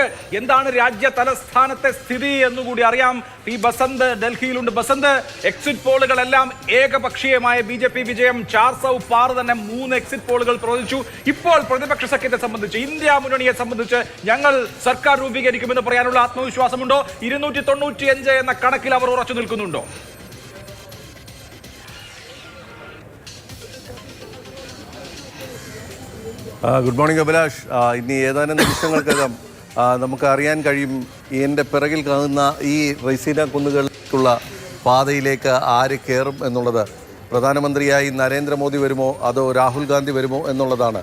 നമുക്ക് എന്താണ് രാജ്യ തലസ്ഥാനത്തെ സ്ഥിതി എന്നുകൂടി അറിയാം. പി ബസന്ത് ഡൽഹിയിലുണ്ട്. ബസന്ത്, എക്സിറ്റ് പോളുകളെല്ലാം ഏകപക്ഷീയമായ BJP വിജയം. 406 തന്നെ 3 എക്സിറ്റ് പോളുകൾ പ്രവചിച്ചു. ഇപ്പോൾ പ്രതിപക്ഷ സഖ്യത്തെ സംബന്ധിച്ച്, ഇന്ത്യ മുന്നണിയെ സംബന്ധിച്ച് ഞങ്ങൾ സർക്കാർ രൂപീകരിക്കുമെന്ന് പറയാനുള്ള ആത്മവിശ്വാസമുണ്ടോ? 295 എന്ന കണക്കിൽ അവർ ഉറച്ചു നിൽക്കുന്നുണ്ടോ? Good morning Abhilash. ഇനി ഏതാനും നിമിഷങ്ങൾക്കകം നമുക്ക് അറിയാൻ കഴിയും എൻ്റെ പിറകിൽ കാണുന്ന ഈ റൈസീന കുന്നുകളിലേക്കുള്ള പാതയിലേക്ക് ആര് കയറും എന്നുള്ളത്. പ്രധാനമന്ത്രിയായി നരേന്ദ്രമോദി വരുമോ അതോ രാഹുൽ ഗാന്ധി വരുമോ എന്നുള്ളതാണ്.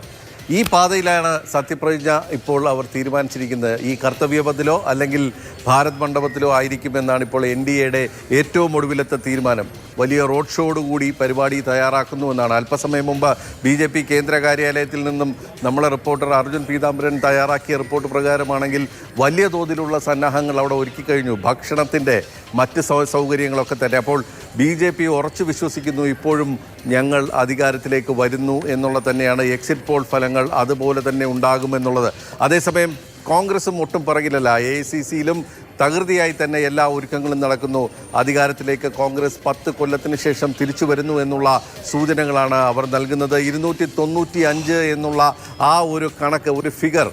ഈ പാതയിലാണ് സത്യപ്രതിജ്ഞ ഇപ്പോൾ അവർ തീരുമാനിച്ചിരിക്കുന്നത്. ഈ കർത്തവ്യപഥത്തിലോ അല്ലെങ്കിൽ ഭാരത് മണ്ഡപത്തിലോ ആയിരിക്കുമെന്നാണ് ഇപ്പോൾ NDAയുടെ ഏറ്റവും ഒടുവിലത്തെ തീരുമാനം. വലിയ റോഡ് ഷോയോടുകൂടി പരിപാടി തയ്യാറാക്കുന്നുവെന്നാണ്. അല്പസമയം മുമ്പ് BJP കേന്ദ്ര കാര്യാലയത്തിൽ നിന്നും നമ്മളെ റിപ്പോർട്ടർ അർജുൻ പീതാംബരൻ തയ്യാറാക്കിയ റിപ്പോർട്ട് പ്രകാരമാണെങ്കിൽ വലിയ തോതിലുള്ള സന്നാഹങ്ങൾ അവിടെ ഒരുക്കി കഴിഞ്ഞു. ഭക്ഷണത്തിൻ്റെ മറ്റ് സൗകര്യങ്ങളൊക്കെ തന്നെ. അപ്പോൾ BJP ഉറച്ചു വിശ്വസിക്കുന്നു ഇപ്പോഴും ഞങ്ങൾ അധികാരത്തിലേക്ക് വരുന്നു എന്നുള്ളത് തന്നെയാണ്. എക്സിറ്റ് പോൾ ഫലങ്ങൾ അതുപോലെ തന്നെ ഉണ്ടാകുമെന്നുള്ളത്. അതേസമയം കോൺഗ്രസും ഒട്ടും പിറകിലല്ല. AICCയിലും തകൃതിയായി തന്നെ എല്ലാ ഒരുക്കങ്ങളും നടക്കുന്നു. അധികാരത്തിലേക്ക് കോൺഗ്രസ് 10 കൊല്ലത്തിന് ശേഷം തിരിച്ചു വരുന്നു എന്നുള്ള സൂചനകളാണ് അവർ നൽകുന്നത്. 295 എന്നുള്ള ആ ഒരു കണക്ക്, ഒരു ഫിഗർ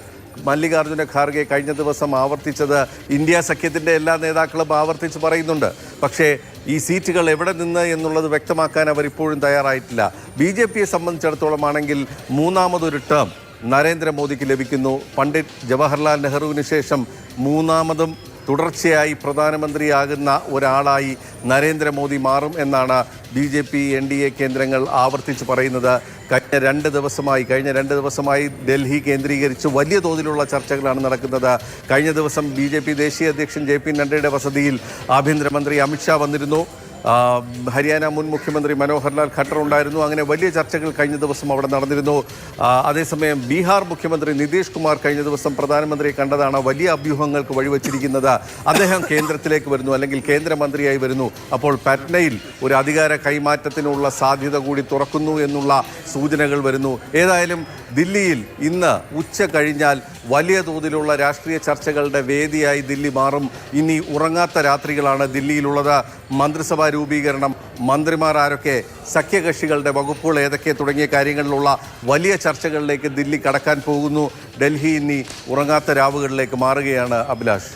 മല്ലികാർജ്ജുന ഖാർഗെ കഴിഞ്ഞ ദിവസം ആവർത്തിച്ചത് ഇന്ത്യ സഖ്യത്തിൻ്റെ എല്ലാ നേതാക്കളും ആവർത്തിച്ച് പറയുന്നുണ്ട്. പക്ഷേ ഈ സീറ്റുകൾ എവിടെ നിന്ന് എന്നുള്ളത് വ്യക്തമാക്കാൻ അവർ ഇപ്പോഴും തയ്യാറായിട്ടില്ല. BJPയെ സംബന്ധിച്ചിടത്തോളം ആണെങ്കിൽ മൂന്നാമതൊരു ടേം നരേന്ദ്രമോദിക്ക് ലഭിക്കുന്നു. പണ്ഡിറ്റ് ജവഹർലാൽ നെഹ്റുവിന് ശേഷം മൂന്നാമതും തുടർച്ചയായി പ്രധാനമന്ത്രിയാകുന്ന ഒരാളായി നരേന്ദ്രമോദി മാറും എന്നാണ് BJP NDA കേന്ദ്രങ്ങൾ ആവർത്തിച്ച് പറയുന്നത്. കഴിഞ്ഞ രണ്ട് ദിവസമായി ഡൽഹി കേന്ദ്രീകരിച്ച് വലിയ തോതിലുള്ള ചർച്ചകളാണ് നടക്കുന്നത്. കഴിഞ്ഞ ദിവസം BJP ദേശീയ അധ്യക്ഷൻ JP നഡ്ഡയുടെ വസതിയിൽ ആഭ്യന്തരമന്ത്രി അമിത്ഷാ വന്നിരുന്നു. ഹരിയാന മുൻ മുഖ്യമന്ത്രി മനോഹർ ലാൽ ഖട്ടർ ഉണ്ടായിരുന്നു. അങ്ങനെ വലിയ ചർച്ചകൾ കഴിഞ്ഞ ദിവസം അവിടെ നടന്നിരുന്നു. അതേസമയം ബീഹാർ മുഖ്യമന്ത്രി നിതീഷ് കുമാർ കഴിഞ്ഞ ദിവസം പ്രധാനമന്ത്രിയെ കണ്ടതാണ് വലിയ അഭ്യൂഹങ്ങൾക്ക് വഴിവെച്ചിരിക്കുന്നത്. അദ്ദേഹം കേന്ദ്രത്തിലേക്ക് വരുന്നു, അല്ലെങ്കിൽ കേന്ദ്രമന്ത്രിയായി വരുന്നു. അപ്പോൾ പറ്റ്നയിൽ ഒരു അധികാര കൈമാറ്റത്തിനുള്ള സാധ്യത കൂടി തുറക്കുന്നു എന്നുള്ള സൂചനകൾ വരുന്നു. ഏതായാലും ദില്ലിയിൽ ഇന്ന് ഉച്ച കഴിഞ്ഞാൽ വലിയ തോതിലുള്ള രാഷ്ട്രീയ ചർച്ചകളുടെ വേദിയായി ദില്ലി മാറും. ഇനി ഉറങ്ങാത്ത രാത്രികളാണ് ദില്ലിയിലുള്ളത്. മന്ത്രിസഭാ രൂപീകരണം, മന്ത്രിമാർ ആരൊക്കെ, സഖ്യകക്ഷികളുടെ വകുപ്പുകൾ ഏതൊക്കെ തുടങ്ങിയ കാര്യങ്ങളിലുള്ള വലിയ ചർച്ചകളിലേക്ക് ദില്ലി കടക്കാൻ പോകുന്നു. ഡൽഹി ഇനി ഉറങ്ങാത്ത രാവുകളിലേക്ക് മാറുകയാണ് അഭിലാഷ്.